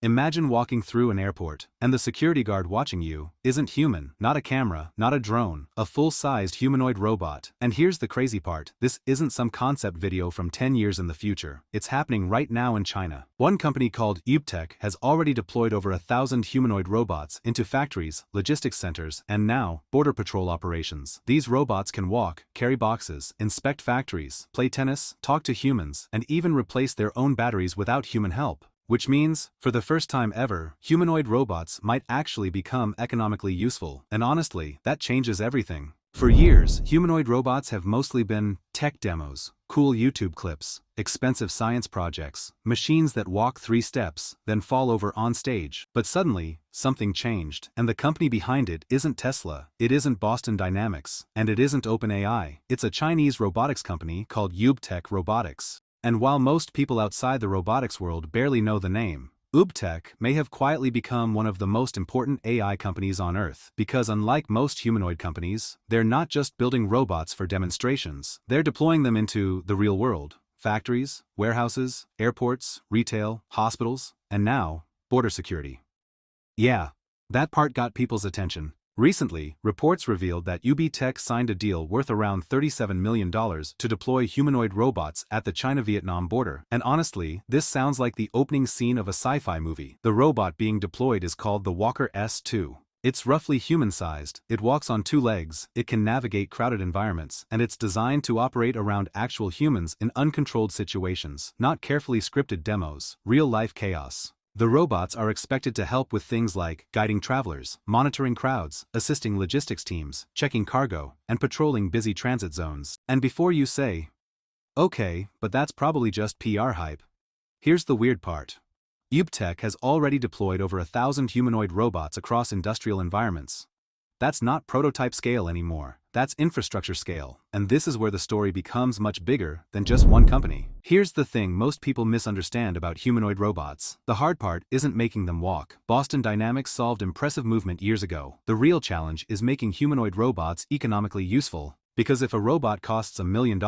Imagine walking through an airport, and the security guard watching you isn't human, not a camera, not a drone, a full-sized humanoid robot. And here's the crazy part, this isn't some concept video from 10 years in the future, it's happening right now in China. One company called UBTECH has already deployed over 1,000 humanoid robots into factories, logistics centers, and now, border patrol operations. These robots can walk, carry boxes, inspect factories, play tennis, talk to humans, and even replace their own batteries without human help. Which means, for the first time ever, humanoid robots might actually become economically useful, and honestly, that changes everything. For years, humanoid robots have mostly been tech demos, cool YouTube clips, expensive science projects, machines that walk 3 steps, then fall over on stage. But suddenly, something changed, and the company behind it isn't Tesla, it isn't Boston Dynamics, and it isn't OpenAI. It's a Chinese robotics company called UBTECH Robotics. And while most people outside the robotics world barely know the name, UBTECH may have quietly become one of the most important AI companies on Earth, because unlike most humanoid companies, they're not just building robots for demonstrations, they're deploying them into the real world. Factories, warehouses, airports, retail, hospitals, and now, border security. Yeah, that part got people's attention. Recently, reports revealed that UBTECH signed a deal worth around $37 million to deploy humanoid robots at the China-Vietnam border. And honestly, this sounds like the opening scene of a sci-fi movie. The robot being deployed is called the Walker S2. It's roughly human-sized, it walks on 2 legs, it can navigate crowded environments, and it's designed to operate around actual humans in uncontrolled situations, not carefully scripted demos, real-life chaos. The robots are expected to help with things like guiding travelers, monitoring crowds, assisting logistics teams, checking cargo, and patrolling busy transit zones. And before you say, okay, but that's probably just PR hype, here's the weird part. UBTECH has already deployed over 1,000 humanoid robots across industrial environments. That's not prototype scale anymore, that's infrastructure scale, and this is where the story becomes much bigger than just one company. Here's the thing most people misunderstand about humanoid robots. The hard part isn't making them walk. Boston Dynamics solved impressive movement years ago. The real challenge is making humanoid robots economically useful. Because if a robot costs $1 million,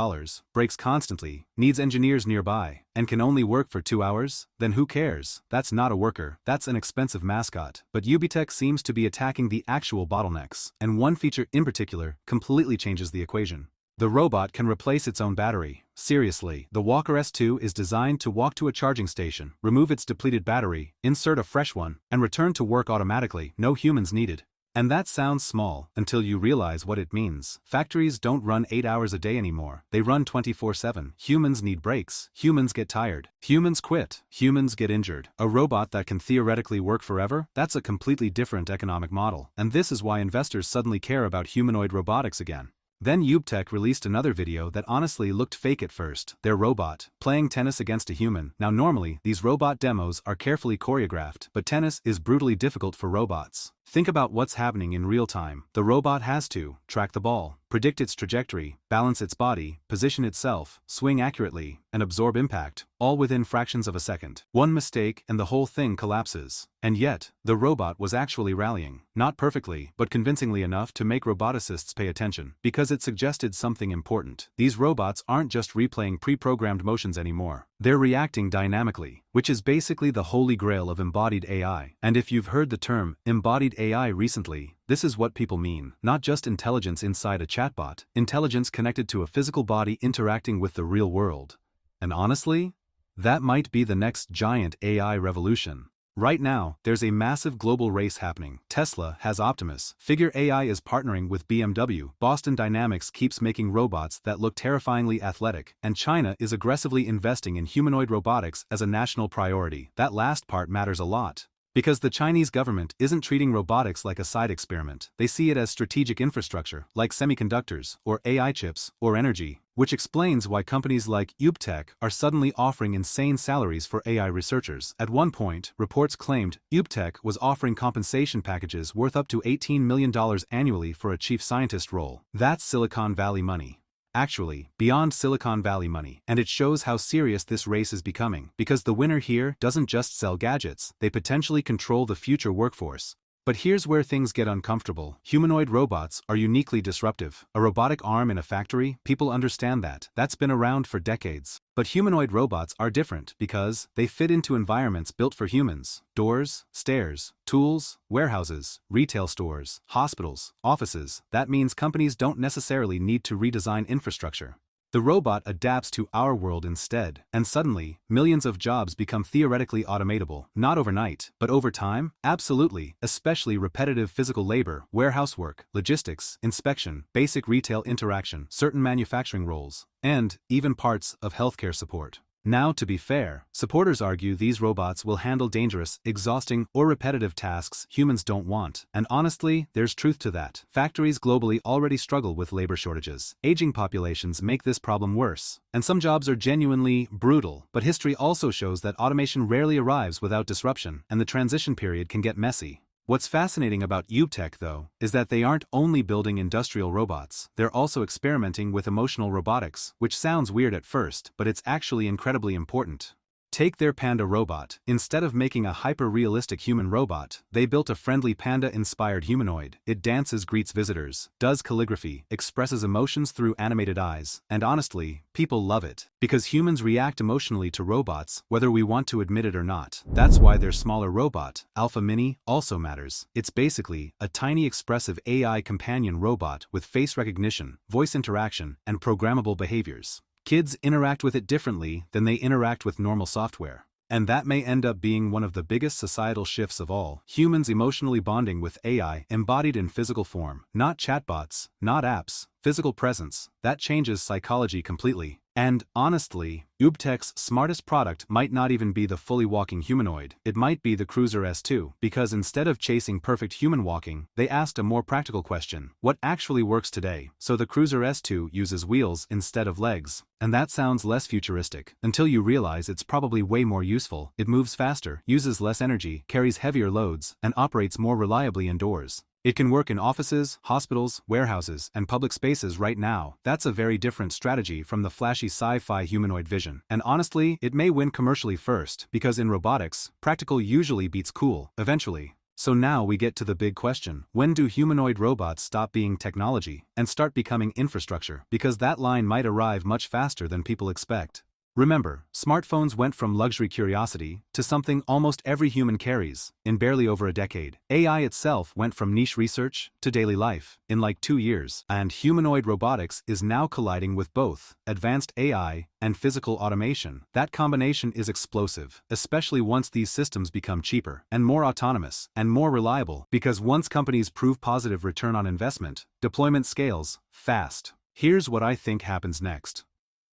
breaks constantly, needs engineers nearby, and can only work for 2 hours, then who cares? That's not a worker, that's an expensive mascot. But UBTECH seems to be attacking the actual bottlenecks, and one feature in particular completely changes the equation. The robot can replace its own battery. Seriously, the Walker S2 is designed to walk to a charging station, remove its depleted battery, insert a fresh one, and return to work automatically, no humans needed. And that sounds small, until you realize what it means. Factories don't run 8 hours a day anymore, they run 24/7. Humans need breaks, humans get tired, humans quit, humans get injured. A robot that can theoretically work forever? That's a completely different economic model. And this is why investors suddenly care about humanoid robotics again. Then UBTECH released another video that honestly looked fake at first. Their robot, playing tennis against a human. Now normally, these robot demos are carefully choreographed, but tennis is brutally difficult for robots. Think about what's happening in real time. The robot has to track the ball, predict its trajectory, balance its body, position itself, swing accurately, and absorb impact, all within fractions of a second. One mistake and the whole thing collapses. And yet, the robot was actually rallying. Not perfectly, but convincingly enough to make roboticists pay attention, because it suggested something important. These robots aren't just replaying pre-programmed motions anymore. They're reacting dynamically, which is basically the holy grail of embodied AI. And if you've heard the term embodied AI recently, this is what people mean. Not just intelligence inside a chatbot, intelligence connected to a physical body interacting with the real world. And honestly, that might be the next giant AI revolution. Right now, there's a massive global race happening. Tesla has Optimus. Figure AI is partnering with BMW. Boston Dynamics keeps making robots that look terrifyingly athletic. And China is aggressively investing in humanoid robotics as a national priority. That last part matters a lot. Because the Chinese government isn't treating robotics like a side experiment. They see it as strategic infrastructure, like semiconductors, or AI chips, or energy. Which explains why companies like UBTECH are suddenly offering insane salaries for AI researchers. At one point, reports claimed UBTECH was offering compensation packages worth up to $18 million annually for a chief scientist role. That's Silicon Valley money. Actually, beyond Silicon Valley money. And it shows how serious this race is becoming. Because the winner here doesn't just sell gadgets, they potentially control the future workforce. But here's where things get uncomfortable. Humanoid robots are uniquely disruptive. A robotic arm in a factory, people understand that. That's been around for decades. But humanoid robots are different because they fit into environments built for humans. Doors, stairs, tools, warehouses, retail stores, hospitals, offices. That means companies don't necessarily need to redesign infrastructure. The robot adapts to our world instead, and suddenly, millions of jobs become theoretically automatable. Not overnight, but over time, absolutely, especially repetitive physical labor, warehouse work, logistics, inspection, basic retail interaction, certain manufacturing roles, and even parts of healthcare support. Now, to be fair, supporters argue these robots will handle dangerous, exhausting, or repetitive tasks humans don't want. And honestly, there's truth to that. Factories globally already struggle with labor shortages. Aging populations make this problem worse. And some jobs are genuinely brutal, but history also shows that automation rarely arrives without disruption, and the transition period can get messy. What's fascinating about UBTECH, though, is that they aren't only building industrial robots, they're also experimenting with emotional robotics, which sounds weird at first, but it's actually incredibly important. Take their panda robot. Instead of making a hyper-realistic human robot, they built a friendly panda-inspired humanoid. It dances, greets visitors, does calligraphy, expresses emotions through animated eyes, and honestly, people love it. Because humans react emotionally to robots, whether we want to admit it or not. That's why their smaller robot, Alpha Mini, also matters. It's basically a tiny expressive AI companion robot with face recognition, voice interaction, and programmable behaviors. Kids interact with it differently than they interact with normal software. And that may end up being one of the biggest societal shifts of all. Humans emotionally bonding with AI embodied in physical form. Not chatbots, not apps, physical presence. That changes psychology completely. And, honestly, UBTECH's smartest product might not even be the fully walking humanoid. It might be the Cruiser S2, because instead of chasing perfect human walking, they asked a more practical question: what actually works today? So the Cruiser S2 uses wheels instead of legs. And that sounds less futuristic, until you realize it's probably way more useful. It moves faster, uses less energy, carries heavier loads, and operates more reliably indoors. It can work in offices, hospitals, warehouses, and public spaces right now. That's a very different strategy from the flashy sci-fi humanoid vision. And honestly, it may win commercially first, because in robotics, practical usually beats cool, eventually. So now we get to the big question: when do humanoid robots stop being technology and start becoming infrastructure? Because that line might arrive much faster than people expect. Remember, smartphones went from luxury curiosity to something almost every human carries in barely over a decade. AI itself went from niche research to daily life in like 2 years. And humanoid robotics is now colliding with both advanced AI and physical automation. That combination is explosive, especially once these systems become cheaper and more autonomous and more reliable. Because once companies prove positive return on investment, deployment scales fast. Here's what I think happens next.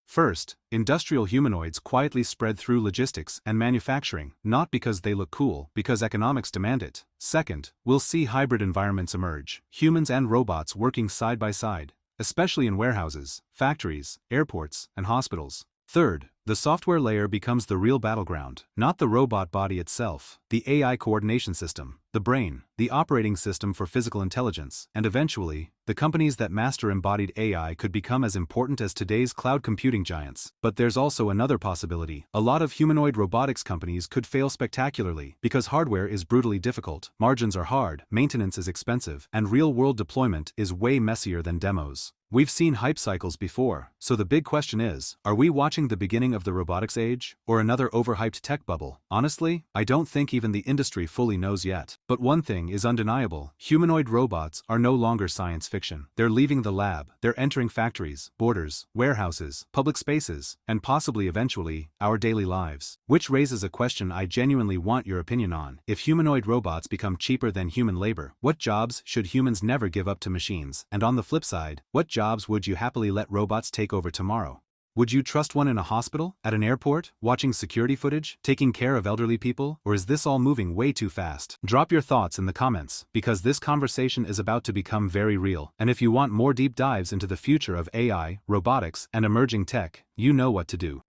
First, industrial humanoids quietly spread through logistics and manufacturing, not because they look cool, because economics demand it. Second, we'll see hybrid environments emerge, humans and robots working side by side, especially in warehouses, factories, airports, and hospitals. Third, the software layer becomes the real battleground, not the robot body itself, the AI coordination system, the brain, the operating system for physical intelligence, and eventually, the companies that master embodied AI could become as important as today's cloud computing giants. But there's also another possibility. A lot of humanoid robotics companies could fail spectacularly because hardware is brutally difficult, margins are hard, maintenance is expensive, and real-world deployment is way messier than demos. We've seen hype cycles before, so the big question is, are we watching the beginning of the robotics age, or another overhyped tech bubble? Honestly, I don't think even the industry fully knows yet. But one thing is undeniable: humanoid robots are no longer science fiction. They're leaving the lab, they're entering factories, borders, warehouses, public spaces, and possibly eventually, our daily lives. Which raises a question I genuinely want your opinion on. If humanoid robots become cheaper than human labor, what jobs should humans never give up to machines? And on the flip side, what jobs would you happily let robots take over tomorrow? Would you trust one in a hospital, at an airport, watching security footage, taking care of elderly people, or is this all moving way too fast? Drop your thoughts in the comments, because this conversation is about to become very real. And if you want more deep dives into the future of AI, robotics, and emerging tech, you know what to do.